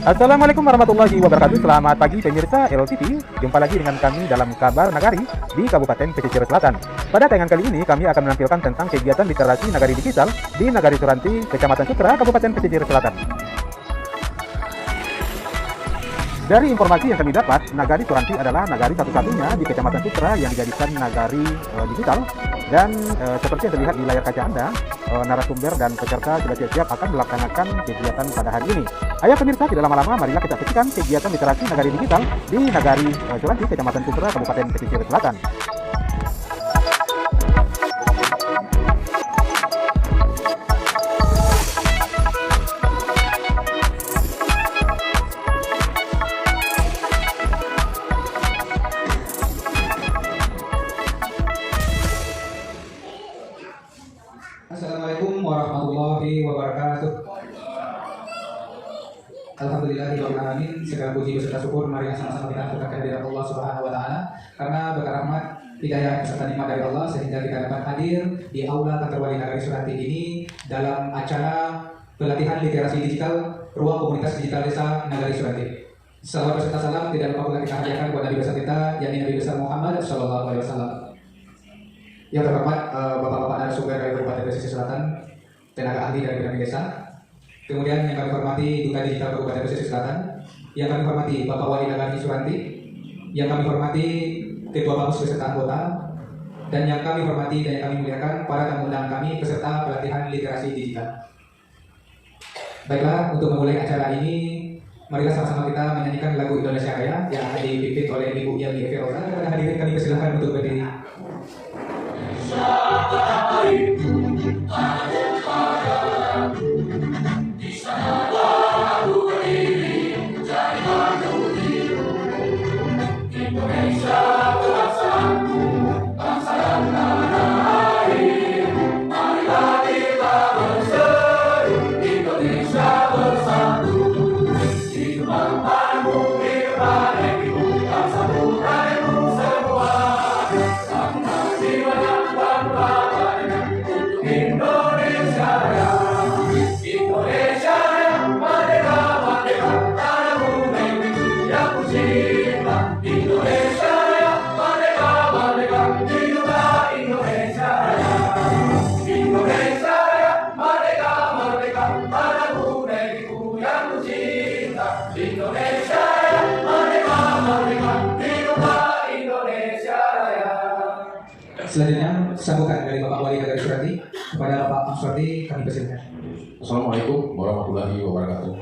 Assalamualaikum warahmatullahi wabarakatuh. Selamat pagi pemirsa LTV. Jumpa lagi dengan kami dalam kabar Nagari di Kabupaten Pesisir Selatan. Pada tayangan kali ini kami akan menampilkan tentang kegiatan literasi Nagari digital di Nagari Suranti, Kecamatan Sukra, Kabupaten Pesisir Selatan. Dari informasi yang kami dapat, Nagari Suranti adalah nagari satu-satunya di Kecamatan Sukra yang dijadikan nagari digital. Dan seperti yang terlihat di layar kaca Anda, narasumber dan peserta sudah siap-siap akan melaksanakan kegiatan pada hari ini. Ayo pemirsa, tidak lama-lama, marilah kita saksikan kegiatan literasi nagari digital di Nagari Suranti, Kecamatan Sukra, Kabupaten Pesisir Selatan. Assalamualaikum warahmatullahi wabarakatuh. Alhamdulillahirobbilalamin. Segala puji beserta syukur marilah sama-sama kita aturkan kehadirat Allah Subhanahu wa taala, karena berkat rahmat, hidayah serta nikmat dari Allah sehingga kita dapat hadir di aula kantor wali Nagari Suranti ini dalam acara pelatihan literasi digital ruang komunitas digital desa Nagari Suranti. Salam beserta salam tidak lupa pula kita hadirkan kepada Nabi besar kita, yakni Nabi besar Muhammad Shallallahu Alaihi Wasallam. Yang terhormat bapak-bapak narasumber dari Kabupaten Pesisir Selatan, tenaga ahli dari bidang desa. Kemudian yang kami hormati Duta Digital Kabupaten Pesisir Selatan, yang kami hormati Bapak Wali Nagari Suranti, yang kami hormati Ketua Bamus beserta anggota, dan yang kami hormati dan yang kami muliakan para tamu undangan kami peserta pelatihan literasi digital. Baiklah, untuk memulai acara ini, marilah sama-sama kita menyanyikan lagu Indonesia Raya yang akan dipimpin oleh Ibu Yami Feroza. Kepada hadirin kami persilahkan untuk berdiri. Selanjutnya sambutan dari Bapak Wali Nagari Suranti kepada Bapak Amswati kami persilakan. Assalamualaikum warahmatullahi wabarakatuh.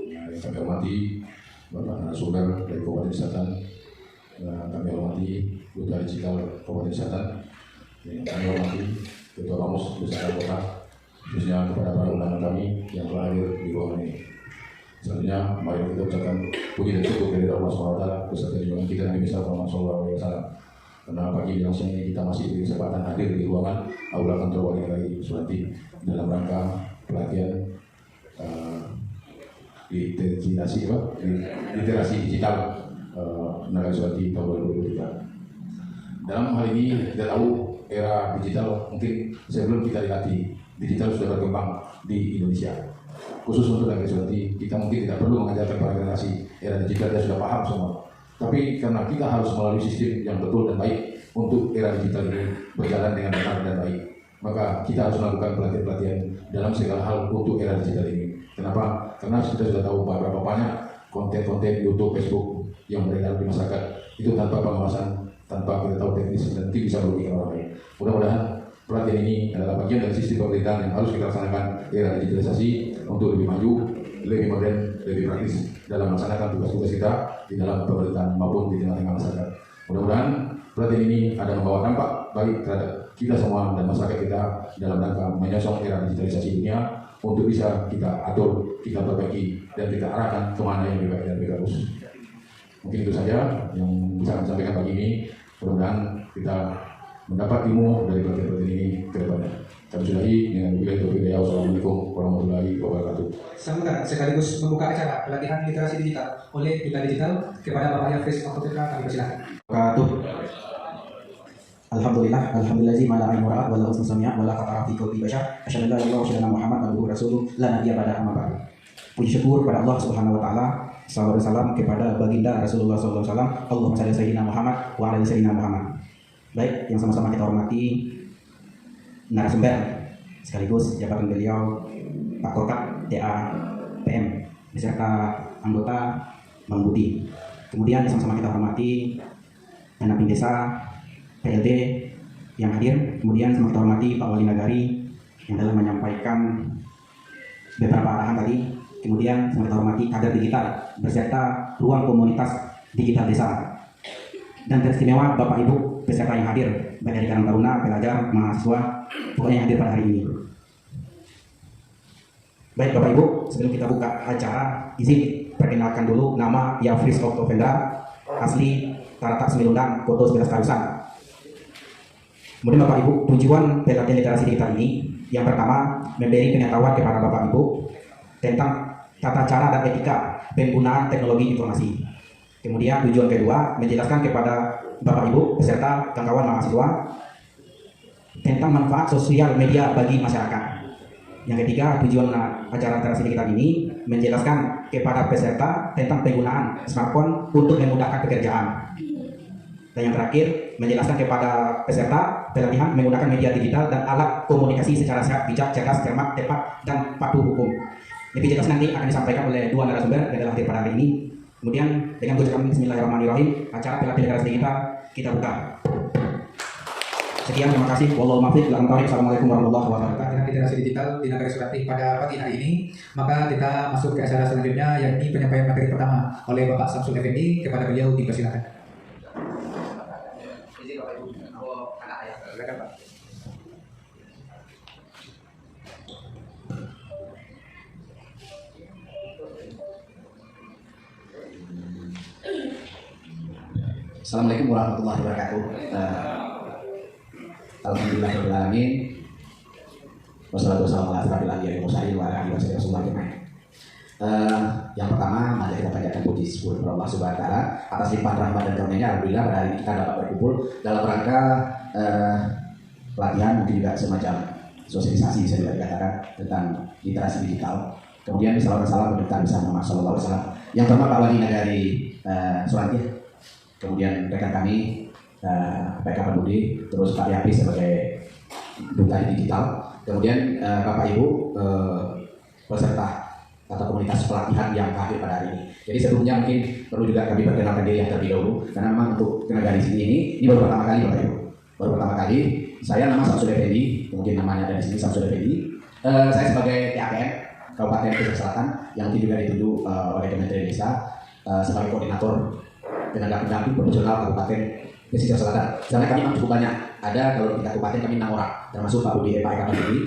Yang kami hormati Bapak narasumber dari Kabupaten Selatan, kami hormati Duta Digital Kabupaten Selatan, yang kami hormati Ketua Bamus beserta anggota, khususnya kepada para undangan kami yang telah hadir di ruangan ini. Selanjutnya, mari kita ucapkan puji dan syukur dari Allah SWT beserta junjungan kita Nabi Muhammad SAW. Karena pagi dan siang ini kita masih diberi kesempatan hadir di ruangan aula kantor wali Nagari Suranti dalam rangka pelatihan literasi digital Nagari Suranti tahun 2023. Dalam hal ini kita tahu era digital mungkin sebelum kita dilatih digital sudah berkembang di Indonesia. Khusus untuk Nagari Suranti, kita mungkin tidak perlu mengajarkan para generasi era digital, dia sudah paham semua. Tapi karena kita harus melalui sistem yang betul dan baik untuk era digital ini berjalan dengan benar dan baik, maka kita harus melakukan pelatihan-pelatihan dalam segala hal untuk era digital ini. Kenapa? Karena kita sudah tahu berapa banyak konten-konten YouTube, Facebook yang beredar di masyarakat itu tanpa pengawasan, tanpa kita tahu teknis, dan itu bisa merugikan orang lain. Mudah-mudahan pelatihan ini adalah bagian dari sistem pemerintahan yang harus kita laksanakan era digitalisasi untuk lebih maju, lebih modern, lebih praktis dalam melaksanakan tugas-tugas kita di dalam pemerintahan maupun di tengah-tengah masyarakat. Mudah-mudahan pelatihan ini ada membawa dampak baik terhadap kita semua dan masyarakat kita dalam rangka menyongsong era digitalisasi dunia untuk bisa kita atur, kita perbaiki, dan kita arahkan kemana yang lebih baik dan lebih bagus. Mungkin itu saja yang bisa kami sampaikan pagi ini. Mudah-mudahan kita mendapat ilmu dari pelatihan-pelatihan ini ke depannya. Kami sudahi dengan wabillahi taufiq wal hidayah. Wassalamualaikum warahmatullahi wabarakatuh. Sambutan sekaligus membuka acara pelatihan literasi digital oleh Duta Digital kepada Bapak Yafris Al-Fatihah kami persilakan. Alhamdulillah, alhamdulillahi ma la ain ra'at wa la usnu sami'at wa la khatara fi qalbi bashar. Asyhadu an la ilaha illallah wa asyhadu anna Muhammadan abduhu wa rasuluh la nabiyya ba'da amma ba'du. Puji syukur pada Allah Subhanahu wa taala, salawat dan salam kepada baginda Rasulullah sallallahu alaihi wasallam. Allahumma shalli ala sayyidina Muhammad wa ala ali sayyidina Muhammad. Baik, yang sama-sama kita hormati narasumber sekaligus jabatan beliau Pak Kokak TA PM beserta anggota Bang Budi. Kemudian sama-sama kita hormati Pendamping Desa PLD yang hadir. Kemudian sama kita hormati Pak Wali Nagari yang telah menyampaikan beberapa arahan tadi. Kemudian sama kita hormati kader digital beserta ruang komunitas digital desa. Dan teristimewa Bapak Ibu beserta yang hadir, baik dari Karang Taruna, pelajar, mahasiswa, pokoknya yang hadir pada hari ini. Baik Bapak Ibu, sebelum kita buka acara, izin perkenalkan dulu nama Yafris Oktovendra, asli Taratak Semilundang, Koto 11 Karusan. Kemudian Bapak Ibu, tujuan pelatihan literasi digital ini, yang pertama, memberi pengetahuan kepada Bapak Ibu tentang tata cara dan etika penggunaan teknologi informasi. Kemudian tujuan kedua, menjelaskan kepada Bapak Ibu beserta kawan-kawan mahasiswa tentang manfaat sosial media bagi masyarakat. Yang ketiga, tujuan acara literasi digital ini menjelaskan kepada peserta tentang penggunaan smartphone untuk memudahkan pekerjaan. Dan yang terakhir, menjelaskan kepada peserta pelatihan menggunakan media digital dan alat komunikasi secara sehat, bijak, cerdas, cermat, tepat, dan patuh hukum. Lebih jelas nanti akan disampaikan oleh dua narasumber yang telah hadir pada hari ini. Kemudian dengan ucapan Bismillahirrahmanirrahim, acara pelatihan literasi digital kita buka. Sekian, terima kasih. Wallahu muwaffiq. Assalamualaikum warahmatullahi wabarakatuh. Pelatihan literasi digital di Nagari Suranti pada pagi hari ini, maka kita masuk ke acara selanjutnya, yakni penyampaian materi pertama oleh Bapak Samsul Effendi. Kepada beliau dipersilakan. Izin Bapak Ibu, anak ayah, silakan Pak. Assalamualaikum warahmatullahi wabarakatuh. Alhamdulillahirrahmanirrahim. Wassalatu wassalamu ala asyrofil anbiya'i wal mursalin wa ala alihi wasallam ajma'in. Yang pertama, mari kita panjatkan puji syukur kepada Allah Subhanahu wa taala atas limpahan rahmat dan karunia-Nya. Alhamdulillah pada hari ini kita dapat berkumpul dalam rangka pelatihan, mungkin juga semacam sosialisasi bisa dikatakan tentang literasi digital. Kemudian salam kedutaan besar Muhammad sallallahu alaihi wasallam. Yang pertama Pak Wali Nagari Suranti. Kemudian rekan kami PK Budi, terus Pak Yapi sebagai duta digital, kemudian Bapak Ibu peserta atau komunitas pelatihan yang hadir pada hari ini. Jadi sebelumnya mungkin perlu juga kami perkenalkan diri yang terlebih dahulu, karena memang untuk tenaga di sini ini baru pertama kali Bapak Ibu. Baru pertama kali. Saya nama Samsul Effendi, mungkin namanya dari sini Samsul Effendi. Saya sebagai TAPM Kabupaten Pesisir Selatan yang juga ditunjuk oleh Kementerian Desa sebagai koordinator tenaga pendamping profesional Kabupaten Pesisir Selatan. Karena kami memang cukup banyak. Ada kalau kita kabupaten kami 6 orang, termasuk Pak Budi Pak Eka Budi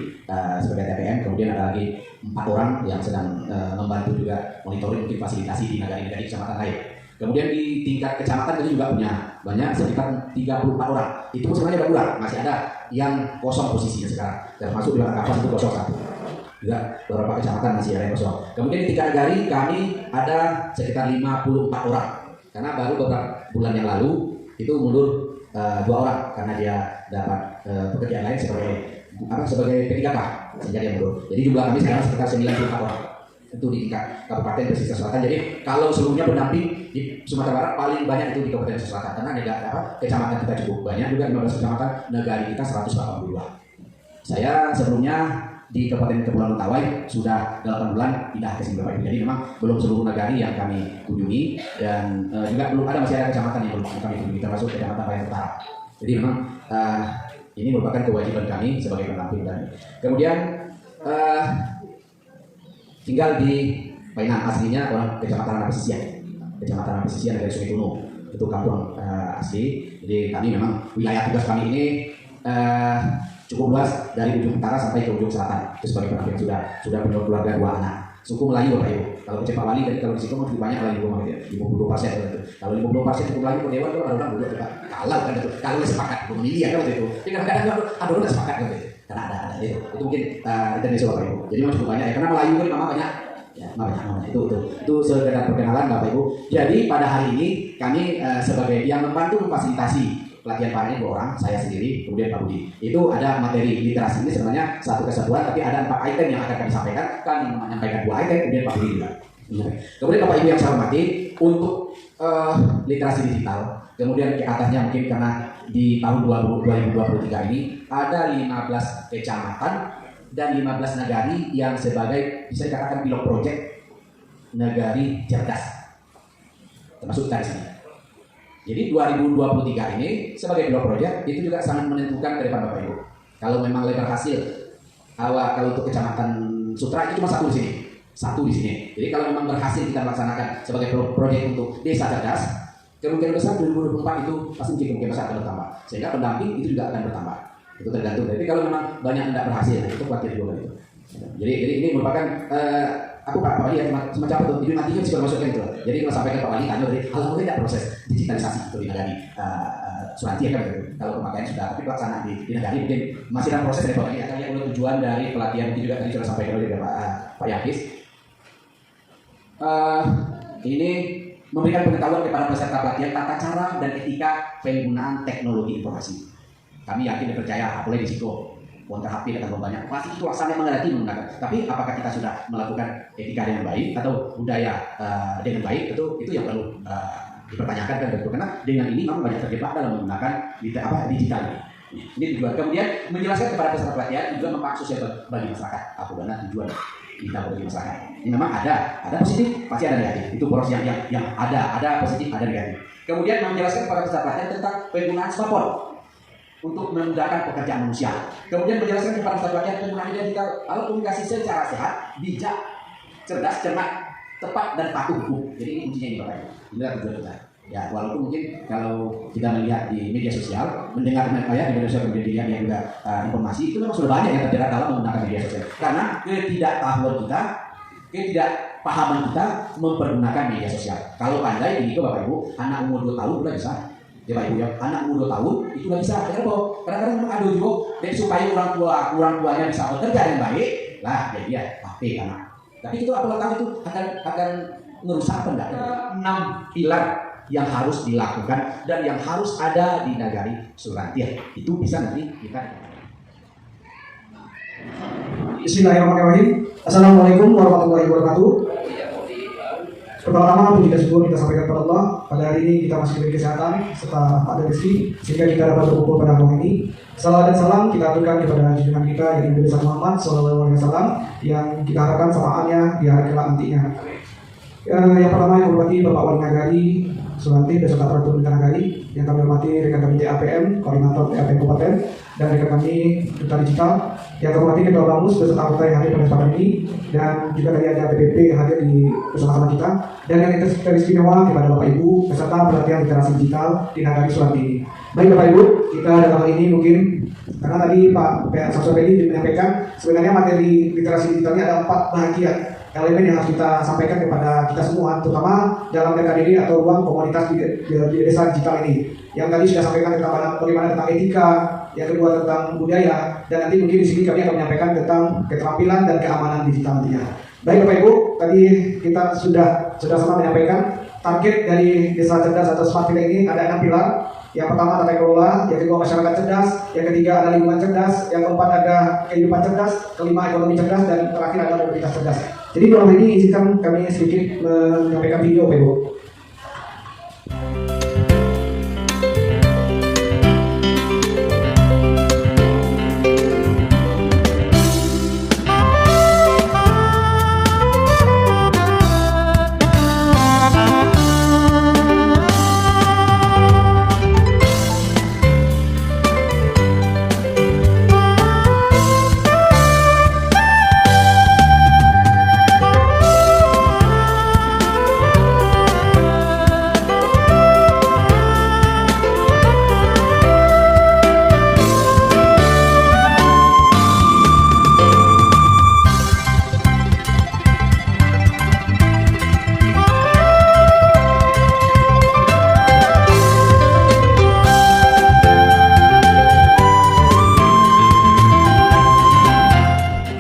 sebagai TPM. Kemudian ada lagi 4 orang yang sedang membantu juga monitoring mungkin fasilitasi di negara-negara kecamatan lain. Kemudian di tingkat kecamatan kita juga punya banyak sekitar 34 orang. Itu sebenarnya berulang, masih ada yang kosong posisinya sekarang. Termasuk di Kapas itu 01. Juga beberapa kecamatan masih ada yang kosong. Kemudian di tingkat negari kami ada sekitar 54 orang. Karena baru beberapa bulan yang lalu itu mundur 2 orang karena dia dapat pekerjaan lain sebagai P3K sehingga dia mundur. Jadi jumlah kami sekarang sekitar 94 orang itu di tingkat Kabupaten Pesisir Selatan. Jadi kalau seluruhnya pendamping di Sumatera Barat paling banyak itu di Kabupaten Pesisir Selatan karena kecamatan kita cukup banyak, juga 15 kecamatan, negara kita 182. Saya sebelumnya di Kabupaten Kepulauan Mentawai sudah 8 bulan tidak ke sini Bapak Ibu. Jadi memang belum seluruh nagari yang kami kunjungi, dan juga belum ada, masih ada kecamatan yang belum kami kunjungi, termasuk kecamatan Bayan Utara. Jadi memang ini merupakan kewajiban kami sebagai pendamping. Dan kemudian tinggal di Bainan, aslinya orang kecamatan Pesisian. Kecamatan Pesisian dari Sungai Kuno. Itu kampung asli. Jadi kami memang wilayah tugas kami ini cukup luas dari ujung utara sampai ke ujung selatan. Itu sebagai pendamping sudah punya keluarga 2 anak. Suku Melayu Bapak Ibu. Kalau Pak Wali tadi kalau di situ masih banyak lagi rumah gitu ya. 52% gitu. Kalau 52% cukup lagi Dewan itu ada orang dulu juga. Kalau kan itu kalau sepakat memilih ya kan itu. Tapi kadang-kadang ada orang sepakat gitu. Karena ada itu. Itu mungkin Indonesia Bapak Ibu. Jadi memang cukup banyak ya. Karena Melayu kan memang banyak. Ya, banyak itu sekedar perkenalan Bapak Ibu. Jadi pada hari ini kami sebagai yang membantu memfasilitasi pelatihan panennya 2 orang, saya sendiri, kemudian Pak Budi. Itu ada materi literasi ini sebenarnya satu kesatuan, tapi ada 4 item yang akan kami sampaikan. Kami menyampaikan 2 item, kemudian Pak Budi juga. Kemudian Bapak Ibu yang saya hormati, untuk literasi digital, kemudian ke atasnya mungkin karena di tahun 2023 ini ada 15 kecamatan dan 15 nagari yang sebagai bisa dikatakan pilot project nagari cerdas, termasuk kita di sini. Jadi 2023 ini sebagai pilot project itu juga sangat menentukan ke depan Bapak Ibu. Kalau memang lebar hasil, kalau untuk kecamatan Sutra itu cuma 1 di sini. 1 di sini. Jadi kalau memang berhasil kita melaksanakan sebagai proyek untuk desa cerdas, kemungkinan besar 2024 itu pasti kemungkinan besar akan bertambah. Sehingga pendamping itu juga akan bertambah. Itu tergantung. Tapi kalau memang banyak yang tidak berhasil, itu khawatir juga itu. Jadi ini merupakan aku Pak Wali ya semacam itu. Jadi nantinya bisa masukkan itu. Jadi kalau sampaikan Pak Wali tanya dari alhamdulillah tidak proses digitalisasi itu di negara Suranti ya kan gitu. Kalau pemakaian sudah, tapi pelaksanaan di negara mungkin masih dalam proses dari Pak Wali. Akan lihat tujuan dari pelatihan itu juga tadi sudah sampaikan oleh Pak Yakis. Ini memberikan pengetahuan kepada peserta pelatihan tata cara dan etika penggunaan teknologi informasi. Kami yakin dan percaya, apalagi risiko bongkar HP dan banyak pasti itu asalnya mengerti menggunakan. Tapi apakah kita sudah melakukan etika dengan baik atau budaya dengan baik, itu yang perlu dipertanyakan kan begitu. Karena dengan ini memang banyak terjebak dalam menggunakan digital ini. Ini tujuan. Kemudian menjelaskan kepada peserta pelatihan juga membangun sosial bagi masyarakat. Apa benar tujuan kita bagi masyarakat? Ini memang ada positif, pasti ada negatif. Itu poros yang ada positif, ada negatif. Kemudian menjelaskan kepada peserta pelatihan tentang penggunaan smartphone untuk memudahkan pekerjaan manusia. Kemudian menjelaskan kepada peserta pelatihan penggunaan digital alat komunikasi secara sehat, bijak, cerdas, cermat, tepat dan patuh hukum. Jadi ini kuncinya ini Bapak Ibu. Inilah tujuan kita. Ya, walaupun mungkin kalau kita melihat di media sosial, mendengar di media sosial kemudian dilihat yang juga informasi itu memang sudah banyak yang terjerat dalam menggunakan media sosial. Karena ketidaktahuan kita, ketidakpahaman kita mempergunakan media sosial. Kalau pandai ini Bapak Ibu, anak umur 2 tahun sudah bisa. Ya Pak Ibu ya, anak umur 2 tahun itu sudah bisa. Kadang-kadang memang ada juga, dan supaya orang tuanya bisa bekerja dengan baik, lah jadi ya pakai anak. Tapi itu apabila tahu itu akan merusak pendapat 6 pilar yang harus dilakukan dan yang harus ada di nagari Suranti. Itu bisa nanti kita. Bismillahirrahmanirrahim. Assalamualaikum warahmatullahi wabarakatuh. Pertama-tama puji dan syukur kita sampaikan kepada Allah. Pada hari ini kita masih diberi kesehatan serta ada rezeki sehingga kita dapat berkumpul pada malam ini. Salam dan salam kita aturkan kepada junjungan kita yang Nabi Muhammad SAW yang kita harapkan samaannya di hari kelak nantinya. Yang pertama yang hormati Bapak Wali Nagari Suranti beserta Peraturan Bintang Nagari, yang kami hormati rekan kami TAPM, koordinator TAPM Kabupaten, dan rekan kami Duta Digital, yang kami hormati Ketua Bamus beserta anggota yang hadir pada kesempatan ini, dan juga tadi ada PPP yang hadir di bersama-sama kita, dan yang teristimewa kepada Bapak Ibu beserta pelatihan literasi digital di Nagari Suranti. Baik Bapak Ibu, kita dalam hal ini mungkin karena tadi Pak Samsul Pedi menyampaikan sebenarnya materi literasi digitalnya ada 4 bahagian elemen yang harus kita sampaikan kepada kita semua, terutama dalam DKDD atau ruang komunitas di desa digital ini. Yang tadi sudah sampaikan tentang bagaimana tentang etika, yang kedua tentang budaya, dan nanti mungkin di sini kami akan menyampaikan tentang keterampilan dan keamanan digital nantinya. Baik Bapak Ibu, tadi kita sudah sama menyampaikan target dari desa cerdas atau smart village ini ada 6 pilar. Yang pertama tata kelola, yang kedua masyarakat cerdas, yang ketiga ada lingkungan cerdas, yang keempat ada kehidupan cerdas, kelima ekonomi cerdas, dan terakhir ada mobilitas cerdas. Jadi dalam ini izinkan kami sedikit menyampaikan video Pak Ibu.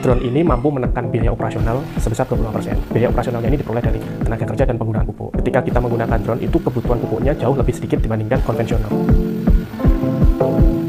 Drone ini mampu menekan biaya operasional sebesar 25%. Biaya operasionalnya ini diperoleh dari tenaga kerja dan penggunaan pupuk. Ketika kita menggunakan drone itu kebutuhan pupuknya jauh lebih sedikit dibandingkan konvensional. wabarakatuh.